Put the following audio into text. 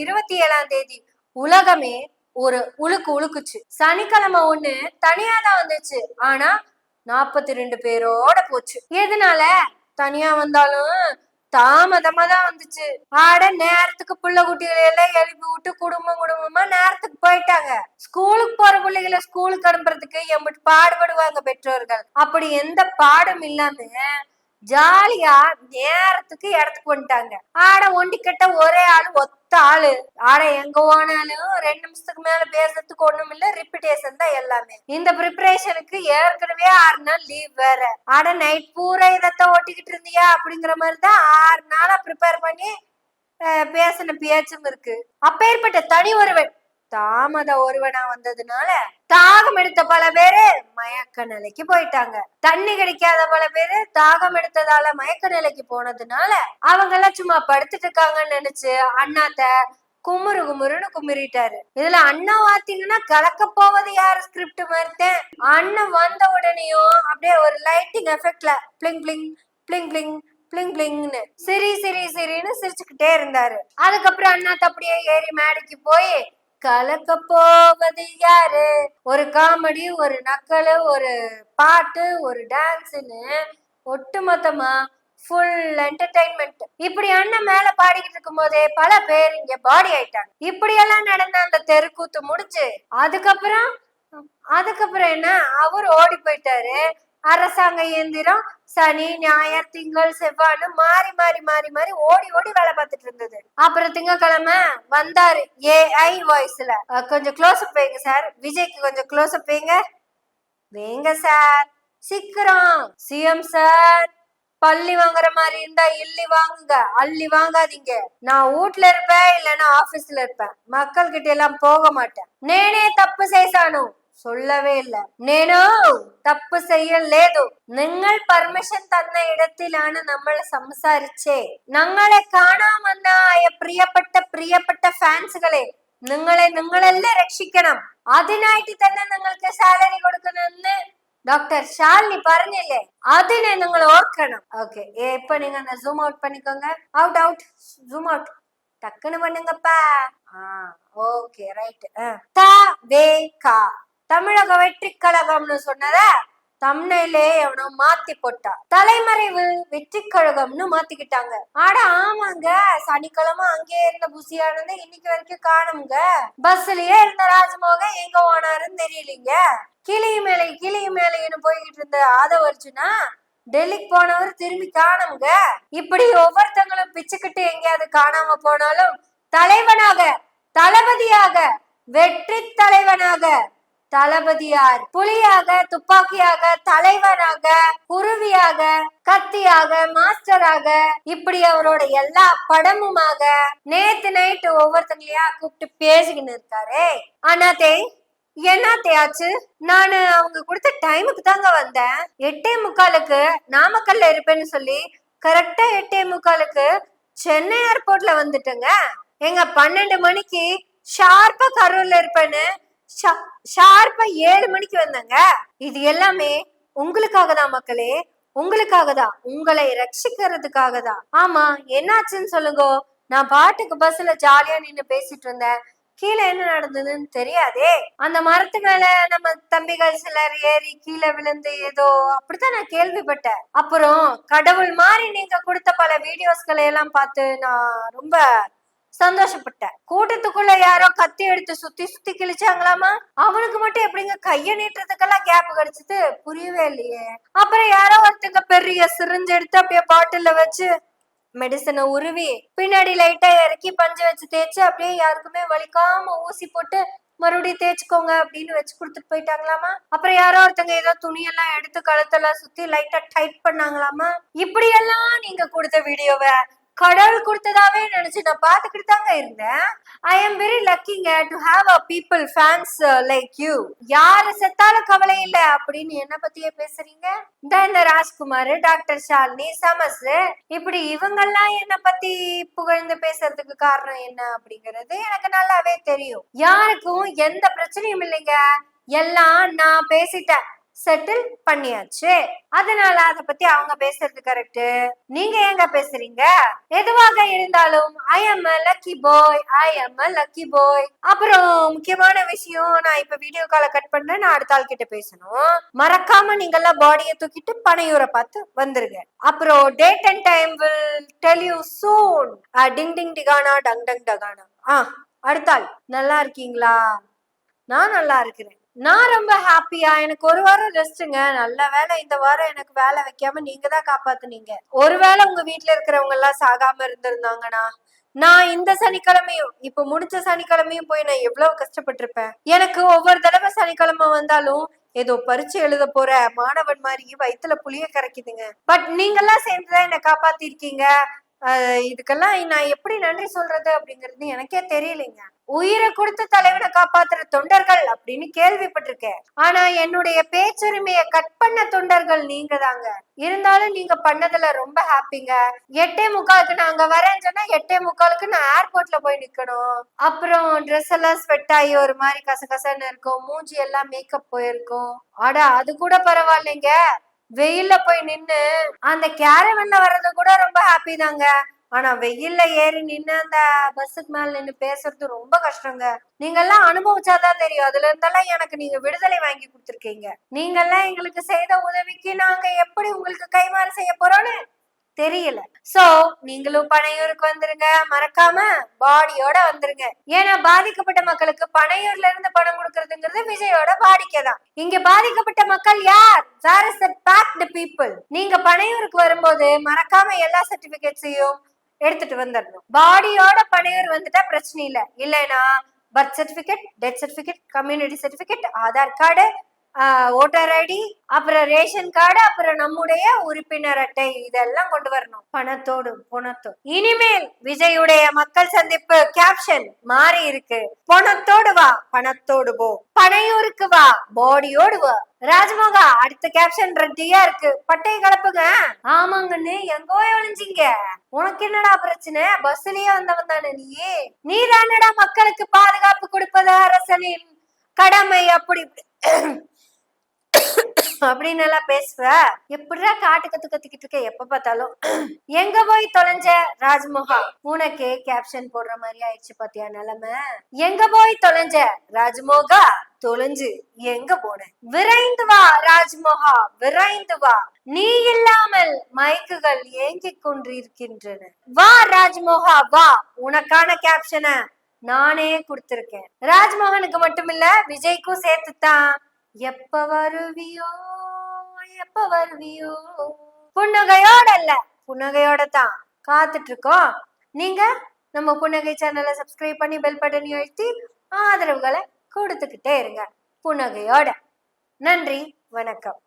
27ஆம் தேதி உலகமே ஒரு உழுக்குச்சு. சனிக்கிழமை ஒண்ணு தனியாதான் வந்துச்சு. ஆனா 42 பேரோட போச்சு. எதனால? தனியா வந்தாலும் தாமதமா தான் வந்துச்சு. ஆட நேரத்துக்கு புள்ள குட்டிகளை எல்லாம் எழுப்பி விட்டு குடும்பமா நேரத்துக்கு போயிட்டாங்க. ஸ்கூலுக்கு போற பிள்ளைகளை ஸ்கூலுக்கு அனுப்புறதுக்கு எம்பிட்டு பாடுபடுவாங்க பெற்றோர்கள். அப்படி எந்த பாடும் இல்லாம ஜாலியா நேரத்துக்கு இடத்துக்கு வந்துட்டாங்க. ஆட ஒண்டிக்கிட்ட ஒரே ஆளு ஒத்த ஆளு. ஆட எங்க போனாலும் 2 நிமிஷத்துக்கு மேல பேசுறதுக்கு ஒண்ணும் இல்ல, ரிப்பிட்டேஷன் தான் எல்லாமே. இந்த ப்ரிப்பரேஷனுக்கு ஏற்கனவே 6 நாள் லீவ் வேற. ஆட நைட் பூரா இதத்தான் ஓட்டிக்கிட்டு இருந்தியா அப்படிங்கிற மாதிரிதான் 6 நாளா ப்ரிப்பேர் பண்ணி பேசின பேச்சும் இருக்கு. அப்பேற்பட்ட தனி ஒருவன் தாமத ஒருவனா வந்ததுனால தாகம் எடுத்த பல பேரு மயக்க நிலைக்கு போயிட்டாங்க. தண்ணி கிடைக்காத பல பேரு தாகம் எடுத்ததால மயக்க நிலைக்கு போனதுனால அவங்க எல்லாம் சும்மா படுத்துட்டு இருக்காங்கன்னு நினைச்சு அண்ணாத்த குமுறுன்னு குமுறிட்டாரு. இதுல அண்ணா பாத்தீங்கன்னா கலக்க போவது யாரு ஸ்கிரிப்ட் மாதிரிட்டேன். அண்ணன் வந்த உடனேயும் அப்படியே ஒரு லைட்டிங் எஃபெக்ட்ல bling bling bling bling bling பிளிங்னு சிரின்னு சிரிச்சுக்கிட்டே இருந்தாரு. அதுக்கப்புறம் அண்ணாத்த அப்படியே ஏறி மேடைக்கு போய் கலக்க போவது யாரு, ஒரு காமெடி, ஒரு நக்கலு, ஒரு பாட்டு, ஒரு டான்ஸ்னு ஒட்டுமொத்தமா ஃபுல் என்டர்டைன்மெண்ட். இப்படி அண்ணன் மேல பாடிக்கிட்டு இருக்கும் போதே பல பேர் இங்க பாடி ஆயிட்டாங்க. இப்படி எல்லாம் நடந்த அந்த தெருக்கூத்து முடிஞ்சு அதுக்கப்புறம் என்ன, அவர் ஓடி போயிட்டாரு. அரசாங்க இயந்திரம் சனி ஞாயிறு திங்கள் செவ்வாய்னு மாறி ஓடி வேலை பார்த்துட்டு இருந்தது. அப்புறம் திங்கக்கிழமை வந்தாரு ஏஐ வாய்ஸ்ல. கொஞ்சம் க்ளோஸ் அப் வைங்க சார், விஜய்க்கு கொஞ்சம் க்ளோஸ் அப் வைங்க சார், சீக்கிரம். சிஎம் சார், பள்ளி வாங்குற மாதிரி இருந்தா இல்லி வாங்குங்க, அள்ளி வாங்காதீங்க. நான் வீட்டுல இருப்பேன், இல்லைன்னா ஆபீஸ்ல இருப்பேன், மக்கள் கிட்ட எல்லாம் போக மாட்டேன். నేనే తప్పు చేశాను சொல்லவே இல்ல. నేను തപ്പ് ചെയ്യలేదు. നിങ്ങൾ പെർമിഷൻ തന്ന ഇടത്തിലാണ് നമ്മൾ സംസാരിച്ചേ. ഞങ്ങളെ കാണാൻ വന്ന പ്രിയപ്പെട്ട ഫാൻസുകളെ, നിങ്ങളല്ലേ രക്ഷിക്കണം. അതിനായിട്ട് തന്നെ നിങ്ങൾക്ക് സാലറി കൊടുക്കണമെന്ന് டாக்டர் ஷாலினி പറഞ്ഞില്ലേ, അതിനെ നിങ്ങൾ ഓർക്കണം. ஓகே, இப்ப நீங்க அந்த ஜூம் அவுட் பண்ணிக்கோங்க. அவுட் ஜூம் அவுட் டக்குன்னு பண்ணுங்கப்பா. Okay right. தமிழக வெற்றி கழகம்னு சொன்னத தம்னையிலே எவனோ மாத்தி போட்டா. தலைமறைவு வெற்றி கழகம்னு மாத்திக்கிட்டாங்க. ஆட ஆமாங்க, சனிக்கிழமை அங்கே இருந்த புசியானது இன்னைக்கு வரைக்கும் காணுங்க. பஸ்லயே இருந்த ராஜ்மோகன் எங்க போனாருன்னு தெரியலீங்க. கிளி மேலைன்னு போய்கிட்டு இருந்த ஆதவர்ஜுனா டெல்லிக்கு போனவர் திரும்பி காணுங்க. இப்படி ஒவ்வொருத்தங்களும் பிச்சுக்கிட்டு எங்கேயாவது காணாம போனாலும் தலைவனாக, தளபதியாக, வெற்றி தலைவனாக தளபதியார், புலியாக, துப்பாக்கியாக, தலைவனாக, குருவியாக, கத்தியாக, மாஸ்டராக, இப்படி அவரோட எல்லா படமுமாக நேத்து நைட்டு ஒவ்வொருத்தங்களையா கூப்பிட்டு பேசிக்கின்னு இருக்காரு. அண்ணாத்தே, என்னத்தே ஆச்சு? நானு அவங்க கொடுத்த டைமுக்கு தாங்க வந்தேன். 8:45 நாமக்கல்ல இருப்பேன்னு சொல்லி கரெக்டா 8:45 சென்னை ஏர்போர்ட்ல வந்துட்டுங்க. எங்க 12 மணிக்கு ஷார்ப்பா கரூர்ல இருப்பேன்னு ஷார்ப்பா 7 மணிக்கு வந்தேங்க. இது எல்லாமே உங்களுக்காக தான் மக்களே, உங்களுக்காக தான், உங்களை ரட்சிக்கிறதுக்காக தான். ஆமா, என்னாச்சுன்னு சொல்லுங்க. நான் பாட்டுக்கு பஸ்ல ஜாலியா நின்னு பேசிட்டு இருந்தேன். கீழே என்ன நடந்ததுன்னு தெரியாதே. அந்த மரத்து மேல நம்ம தம்பிகள் சிலர் ஏறி கீழே விழுந்து ஏதோ அப்படித்தான் நான் கேள்விப்பட்டேன். அப்புறம் கடவுள் மாதிரி நீங்க கொடுத்த பல வீடியோஸ்களை எல்லாம் பார்த்து நான் ரொம்ப சந்தோஷப்பட்டேன். கூட்டத்துக்குள்ள யாரோ கத்தி எடுத்து சுத்தி கிழிச்சாங்களாமா. அவனுக்கு மட்டும் எப்படிங்க கைய நீட்டுறதுக்கெல்லாம் கேப் கிடைச்சது புரியவே இல்லையே. அப்புறம் யாரோ ஒருத்தங்க பெரிய சிரிஞ்சு எடுத்து அப்படியே பாட்டில்ல வச்சு மெடிசனை உருவி பின்னாடி லைட்டா இறக்கி பஞ்சு வச்சு தேய்ச்சு அப்படியே யாருக்குமே வலிக்காம ஊசி போட்டு மறுபடியும் தேய்ச்சுக்கோங்க அப்படின்னு வச்சு கொடுத்துட்டு போயிட்டாங்களாமா. அப்புறம் யாரோ ஒருத்தங்க ஏதோ துணியெல்லாம் எடுத்து கழுத்தெல்லாம் சுத்தி லைட்டா டைட் பண்ணாங்களாமா. இப்படி எல்லாம் நீங்க கொடுத்த வீடியோவை கடவுள் கொடுத்ததாவே நினைச்சு நான் பாத்துக்கிட்டு தாங்க இருந்தேன். ஐ எம் வெரி லக்கிங்க to have a people fans like you. யாரு செத்தாலும் கவலை இல்ல அப்படின்னு என்ன பத்தியே பேசுறீங்க. இந்த ராஜ்குமார், டாக்டர் ஷாலினி, சமஸ், இப்படி இவங்கெல்லாம் என்ன பத்தி புகழ்ந்து பேசுறதுக்கு காரணம் என்ன அப்படிங்கறது எனக்கு நல்லாவே தெரியும். யாருக்கும் எந்த பிரச்சனையும் இல்லைங்க, எல்லாம் நான் பேசிட்டேன். செட்டில் பண்ணியாச்சு. அதனால அத பத்தி அவங்க பேசுறது கரெக்ட், நீங்க ஏங்க பேசுறீங்க? எதுவாக இருந்தாலும் I am a lucky boy, I am a lucky boy. அப்புறம் முக்கியமான விஷயம், நான் இப்ப வீடியோ காலை கட் பண்றேன், நான் அடுத்த ஆள் கிட்ட பேசணும். மறக்காம நீங்க எல்லாம் பாடியை தூக்கிட்டு பனையூரை பார்த்து வந்துருங்க. அப்புறம் date and time will tell you soon. டிங் டிங் டிகானா டங் டங் டகானா. அடுத்த ஆள். நல்லா இருக்கீங்களா? நான் நல்லா இருக்கிறேன். நான் ரொம்ப ஹாப்பியா. எனக்கு ஒரு வாரம் ரெஸ்ட்டுங்க. நல்ல வேலை இந்த வாரம் எனக்கு வேலை வைக்காம நீங்க தான் காப்பாத்துனீங்க. ஒருவேளை உங்க வீட்டுல இருக்கிறவங்க எல்லாம் சாகாம இருந்திருந்தாங்கன்னா நான் இந்த சனிக்கிழமையும் இப்ப முடிச்ச சனிக்கிழமையும் போய் நான் எவ்வளவு கஷ்டப்பட்டிருப்பேன். எனக்கு ஒவ்வொரு தடவை சனிக்கிழமை வந்தாலும் ஏதோ பரீட்சை எழுத போற மாணவன் மாதிரி வயித்துல புளிய கரைக்குதுங்க. பட் நீங்க எல்லாம் சேர்ந்துதான் என்னை காப்பாத்திருக்கீங்க. இதுக்கெல்லாம் நான் எப்படி நன்றி சொல்றது அப்படிங்கிறது எனக்கே தெரியலைங்க. உயிரை கொடுத்து தலைவனை காப்பாத்துற தொண்டர்கள் அப்படின்னு கேள்விப்பட்டிருக்கேன். ஆனா என்னுடைய பேச்சுரிமையை கட் பண்ண தொண்டர்கள் நீங்க தாங்க. இருந்தாலும் நீங்க பண்ணதுல ரொம்ப ஹாப்பிங்க. 8:45 நாங்க வரேன்னு சொன்னா 8:45 நான் ஏர்போர்ட்ல போய் நிக்கணும். அப்புறம் ட்ரெஸ் எல்லாம் ஸ்வெட் ஆகி ஒரு மாதிரி கசகசன்னு இருக்கும். மூஞ்சி எல்லாம் மேக்கப் போயிருக்கும். அது கூட பரவாயில்லைங்க. வெயில்ல போய் நின்னு அந்த கேரவன்ல வர்றது கூட ரொம்ப ஹாப்பி தாங்க. ஆனா வெயில்ல ஏறி நின்னு அந்த பஸ்ஸுக்கு மேல நின்னு பேசுறது ரொம்ப கஷ்டங்க. நீங்க எல்லாம் அனுபவிச்சாதான் தெரியும். அதுல இருந்தெல்லாம் எனக்கு நீங்க விடுதலை வாங்கி கொடுத்துருக்கீங்க. நீங்க எல்லாம் எங்களுக்கு செய்த உதவிக்கு நாங்க எப்படி உங்களுக்கு கைமாறு செய்ய போறோம்னு தெரியல. சோ நீங்களும் பனையூருக்கு வந்துருங்க. மறக்காம பாடியோட வந்துருங்க. ஏன்னா பாதிக்கப்பட்ட மக்களுக்கு பனையூர்ல இருந்து பணம் கொடுக்கறதுங்கிறது விஜயோட வாடிக்கைதான். இங்க பாதிக்கப்பட்ட மக்கள் யார்? Where is the affected people. நீங்க பனையூருக்கு வரும்போது மறக்காம எல்லா சர்டிபிகேட்ஸையும் எடுத்துட்டு வந்துடணும். பாடியோட பனையூர் வந்துட்டா பிரச்சனை இல்ல. இல்லைன்னா birth certificate, death certificate, community certificate, Aadhaar card, voter ID, அப்புறம் ரேஷன் கார்டு, அப்புறம் நம்முடைய உறுப்பினர் அட்டை, இதெல்லாம் கொண்டு வரணும். பணத்தோடு பணத்தோடு. இனிமேல் விஜயுடைய மக்கள் சந்திப்பு கேப்ஷன் மாறி இருக்கு. பணத்தோடு வா, பணத்தோடு போ. பனையூருக்கு வா, பாடியோடு வா. ராஜ்மோகா அடுத்த கேப்ஷன் ரெட்டியா இருக்கு. பட்டையை கலப்புங்க. ஆமாங்கன்னு எங்கோ ஒளிஞ்சிங்க. உனக்கு என்னடா பிரச்சனை? பஸ்லயே வந்தவன் தானே நீ தானடா மக்களுக்கு பாதுகாப்பு கொடுப்பது அரசனின் கடமை. அப்படி அப்படின்னு எல்லாம் பேசுவ. எப்படிடா காட்டு கத்திக்கிட்டு இருக்க எப்ப பார்த்தாலும்? எங்க போய் தொலைஞ்ச ராஜ்மோகா? உனக்கே கேப்ஷன் போடுற மாதிரி ஆயிடுச்சு பாத்தியா நிலைமை. எங்க போய் தொலைஞ்ச ராஜ்மோகா? தொலைஞ்சு எங்க போன? விரைந்து வா ராஜ்மோகா, விரைந்து வா. நீ இல்லாமல் மைக்குகள் ஏங்கிக் கொண்டிருக்கின்றன. வா ராஜ்மோகா வா. உனக்கான கேப்ஷனை நானே கொடுத்திருக்கேன். ராஜ்மோகனுக்கு மட்டும் இல்ல விஜய்க்கும் சேர்த்துத்தான். எப்ப வருவியோ எப்ப வருவியோ. புன்னகையோட இல்ல, புன்னகையோட தான் காத்துட்டு இருக்கோம். நீங்க நம்ம புன்னகை சேனலை சப்ஸ்கிரைப் பண்ணி பெல் பட்டனை அழுத்தி ஆதரவுகளை கொடுத்துக்கிட்டே இருங்க. புன்னகையோட. நன்றி, வணக்கம்.